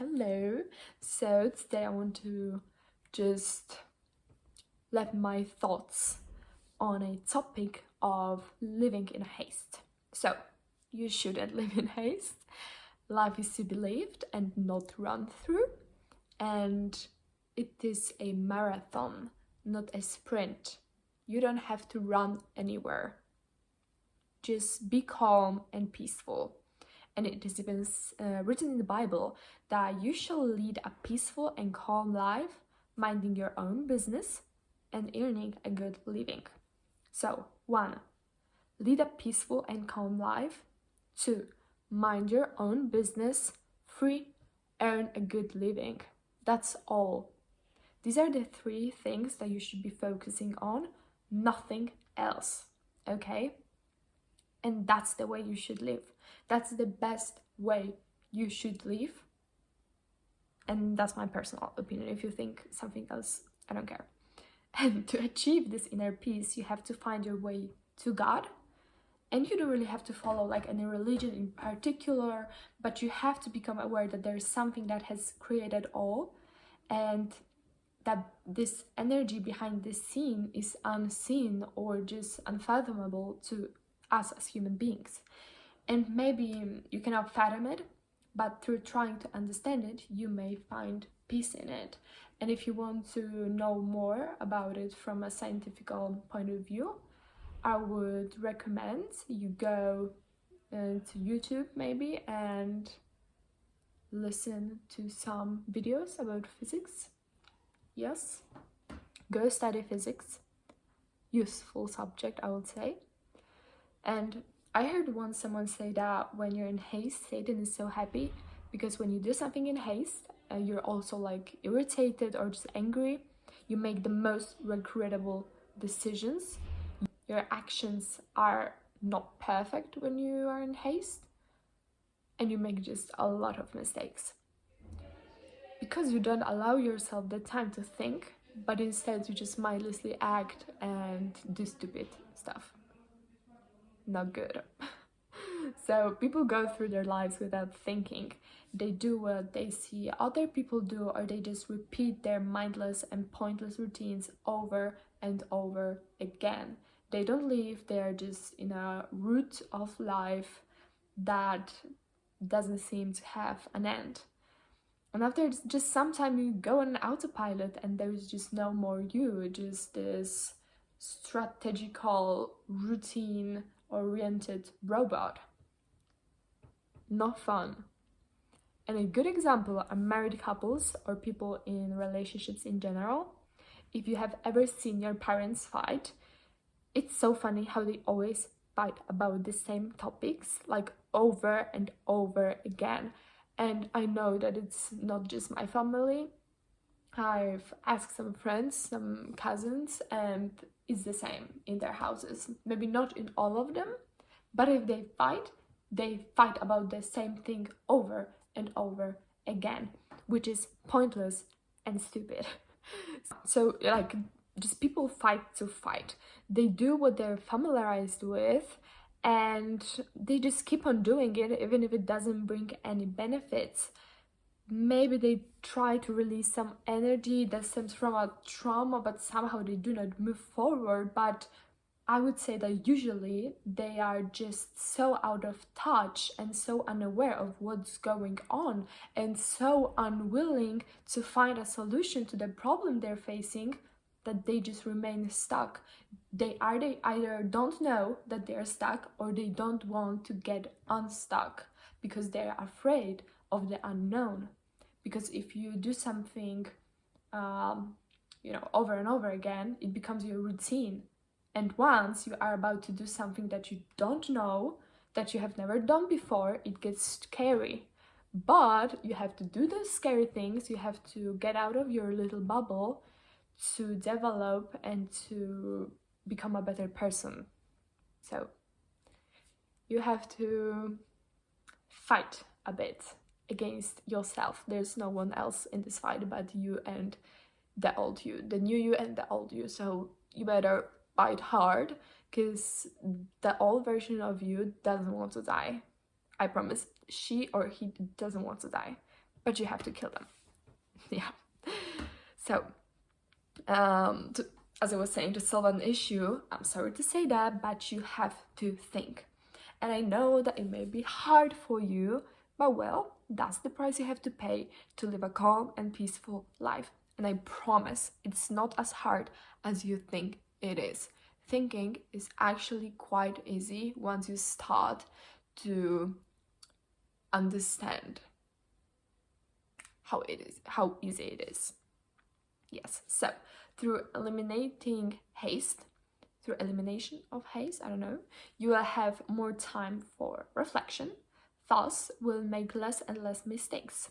Hello. So today I want to just let my thoughts on a topic of living in haste. So, you shouldn't live in haste. Life is to be lived and not run through. And it is a marathon, not a sprint. You don't have to run anywhere. Just be calm and peaceful. And it is even written in the Bible that you shall lead a peaceful and calm life, minding your own business and earning a good living. So, 1. Lead a peaceful and calm life. 2. Mind your own business. 3. Earn a good living. That's all. These are the 3 things that you should be focusing on, nothing else. Okay? And that's the way you should live. That's the best way you should live. And that's my personal opinion. If you think something else, I don't care. And to achieve this inner peace, you have to find your way to God. And you don't really have to follow like any religion in particular, but you have to become aware that there is something that has created all, and that this energy behind this scene is unseen or just unfathomable to us as human beings. And maybe you cannot fathom it, but through trying to understand it, you may find peace in it. And if you want to know more about it from a scientific point of view, I would recommend you go to YouTube maybe and listen to some videos about physics. Yes, go study physics. Useful subject, I would say. And I heard once someone say that when you're in haste, Satan is so happy because when you do something in haste, you're also like irritated or just angry. You make the most regrettable decisions. Your actions are not perfect when you are in haste, and you make just a lot of mistakes. Because you don't allow yourself the time to think, but instead you just mindlessly act and do stupid stuff. Not good. So people go through their lives without thinking. They do what they see other people do, or they just repeat their mindless and pointless routines over and over again. They don't live, they're just in a route of life that doesn't seem to have an end. And after just some time you go on autopilot and there's just no more you, just this strategical, routine-oriented robot. Not fun. And a good example are married couples or people in relationships in general. If you have ever seen your parents fight, it's so funny how they always fight about the same topics, like over and over again. And I know that it's not just my family. I've asked some friends, some cousins, and it's the same in their houses. Maybe not in all of them, but if they fight about the same thing over and over again, which is pointless and stupid. So like, just people fight to fight. They do what they're familiarized with, and they just keep on doing it even if it doesn't bring any benefits. Maybe they try to release some energy that stems from a trauma, but somehow they do not move forward. But I would say that usually they are just so out of touch and so unaware of what's going on and so unwilling to find a solution to the problem they're facing that they just remain stuck. They either don't know that they're stuck, or they don't want to get unstuck because they're afraid of the unknown. Because if you do something over and over again, it becomes your routine. And once you are about to do something that you don't know, that you have never done before, it gets scary. But you have to do those scary things, you have to get out of your little bubble to develop and to become a better person. So you have to fight a bit against yourself. There's no one else in this fight but you and the old you, the new you and the old you. So you better fight hard, because the old version of you doesn't want to die. I promise, she or he doesn't want to die. but you have to kill them. Yeah. So, as I was saying, to solve an issue, I'm sorry to say that, but you have to think. And I know that it may be hard for you, but well, that's the price you have to pay to live a calm and peaceful life. And I promise it's not as hard as you think it is. Thinking is actually quite easy once you start to understand how easy it is. Yes, so through elimination of haste, you will have more time for reflection, thus will make less and less mistakes.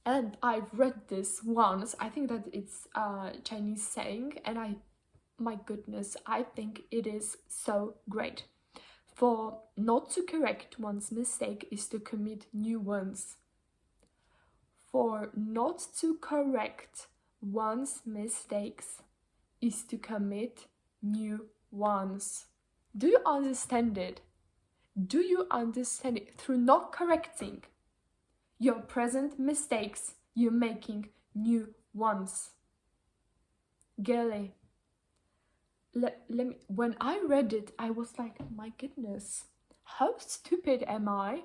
And I've read this once, I think that it's a Chinese saying, and my goodness, I think it is so great. For not to correct one's mistake is to commit new ones. For not to correct one's mistakes is to commit new ones. Do you understand it? Do you understand it? Through not correcting your present mistakes, you're making new ones. Girlie, when I read it, I was like, my goodness, how stupid am I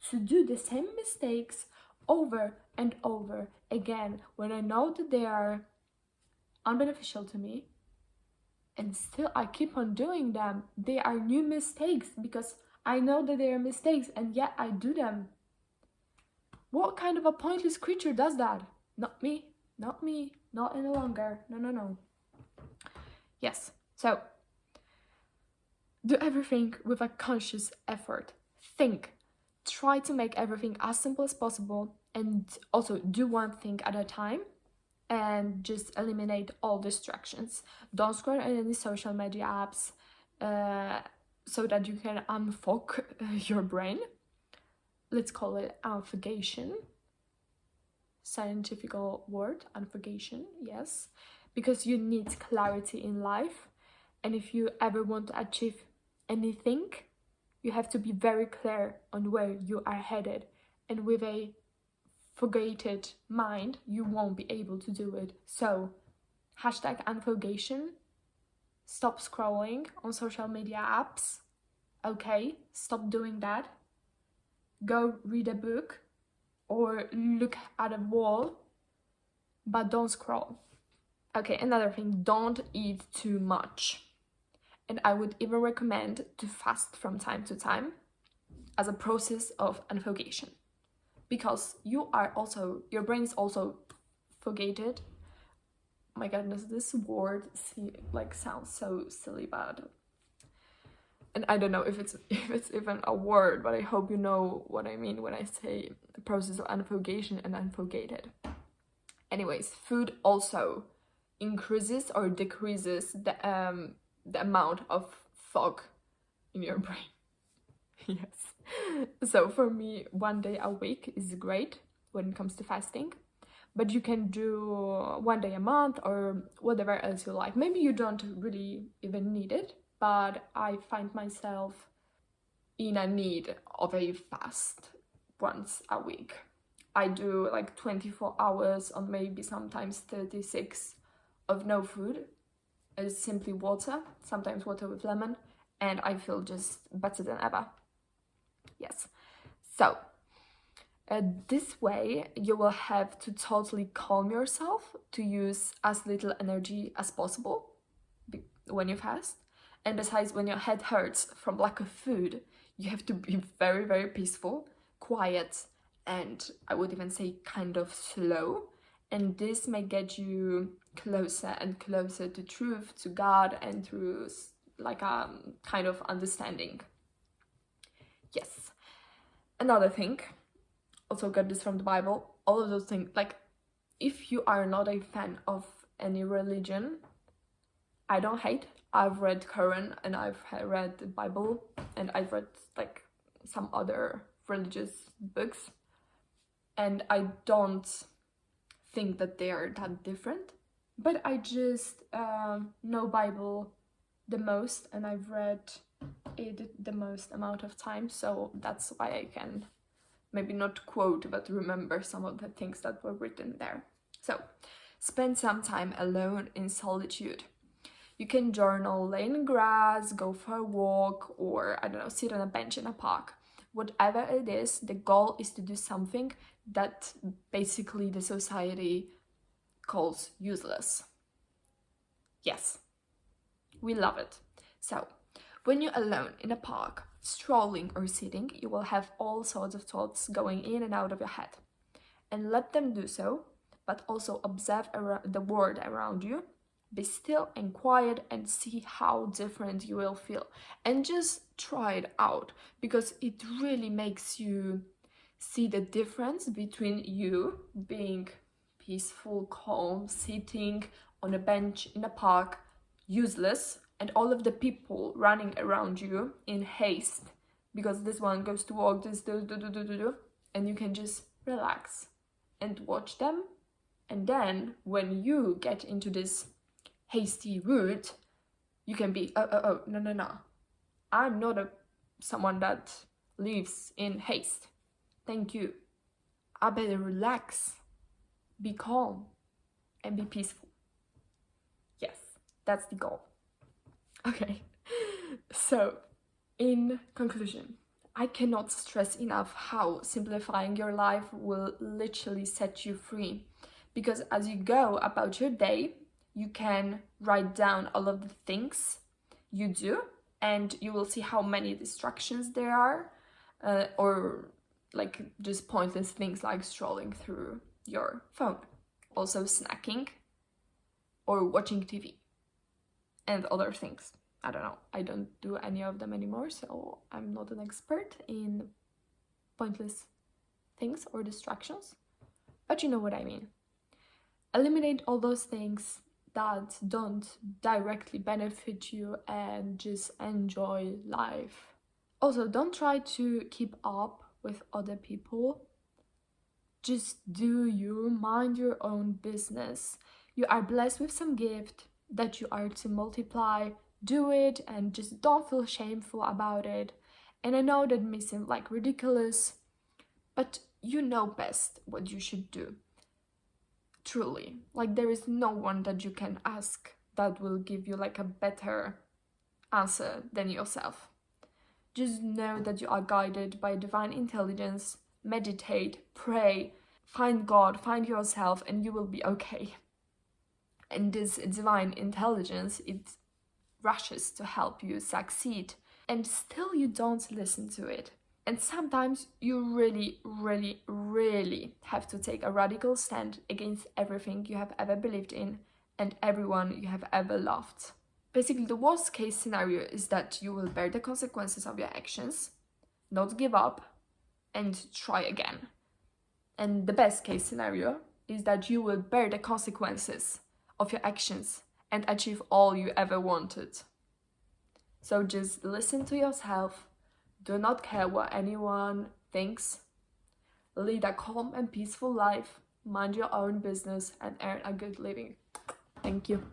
to do the same mistakes over and over again when I know that they are unbeneficial to me, and still I keep on doing them. They are new mistakes because I know that they are mistakes, and yet I do them. What kind of a pointless creature does that? Not me, not any longer. No. Yes, so do everything with a conscious effort. Think. Try to make everything as simple as possible, and also do one thing at a time and just eliminate all distractions. Don't scroll on any social media apps so that you can unfog your brain. Let's call it unfogation. Scientific word, unfogation, yes. Because you need clarity in life, and if you ever want to achieve anything, you have to be very clear on where you are headed, and with a fogated mind, you won't be able to do it. So, #unfogation, stop scrolling on social media apps, okay? Stop doing that. Go read a book or look at a wall, but don't scroll. Okay, another thing, don't eat too much. And I would even recommend to fast from time to time as a process of unfogation. Because your brain is also fogated. My goodness, this word sounds so silly, but and I don't know if it's even a word, but I hope you know what I mean when I say the process of unfogation and unfogated. Anyways, food also increases or decreases the amount of fog in your brain. Yes. So for me, 1 day a week is great when it comes to fasting, but you can do 1 day a month or whatever else you like. Maybe you don't really even need it, but I find myself in a need of a fast once a week. I do 24 hours or maybe sometimes 36 of no food. It's simply water, sometimes water with lemon, and I feel just better than ever. Yes. So, this way you will have to totally calm yourself to use as little energy as possible when you fast. And besides, when your head hurts from lack of food, you have to be very, very peaceful, quiet, and I would even say kind of slow. And this may get you closer and closer to truth, to God, and through kind of understanding. Yes. Another thing, also got this from the Bible, all of those things, if you are not a fan of any religion, I don't hate. I've read Quran and I've read the Bible and I've read some other religious books, and I don't think that they are that different, but I just know Bible the most, and I've read it the most amount of time, so that's why I can maybe not quote, but remember some of the things that were written there. So, spend some time alone in solitude. You can journal, lay in grass, go for a walk, or I don't know, sit on a bench in a park. Whatever it is, the goal is to do something that basically the society calls useless. Yes, we love it. So, when you're alone in a park, strolling or sitting, you will have all sorts of thoughts going in and out of your head. And let them do so, but also observe the world around you. Be still and quiet and see how different you will feel. And just try it out, because it really makes you see the difference between you being peaceful, calm, sitting on a bench in a park, useless, and all of the people running around you in haste because this one goes to walk, this do, and you can just relax and watch them. And then when you get into this hasty route, you can be, no. I'm not someone that lives in haste. Thank you. I better relax, be calm, and be peaceful. Yes, that's the goal. Okay, so in conclusion, I cannot stress enough how simplifying your life will literally set you free. Because as you go about your day, you can write down all of the things you do, and you will see how many distractions there are, or like just pointless things like scrolling through your phone. Also snacking or watching TV and other things. I don't know, I don't do any of them anymore, so I'm not an expert in pointless things or distractions, but you know what I mean. Eliminate all those things that don't directly benefit you and just enjoy life. Also, don't try to keep up with other people. Just do you, mind your own business. You are blessed with some gift that you are to multiply. Do it and just don't feel shameful about it. And I know that may seem like ridiculous, but you know best what you should do. Truly, like there is no one that you can ask that will give you like a better answer than yourself. Just know that you are guided by divine intelligence. Meditate, pray, find God, find yourself, and you will be okay. And this divine intelligence, it rushes to help you succeed, and still you don't listen to it. And sometimes you really have to take a radical stand against everything you have ever believed in and everyone you have ever loved. Basically, the worst case scenario is that you will bear the consequences of your actions, not give up, and try again. And the best case scenario is that you will bear the consequences of your actions and achieve all you ever wanted. So just listen to yourself, do not care what anyone thinks, lead a calm and peaceful life, mind your own business, and earn a good living. Thank you.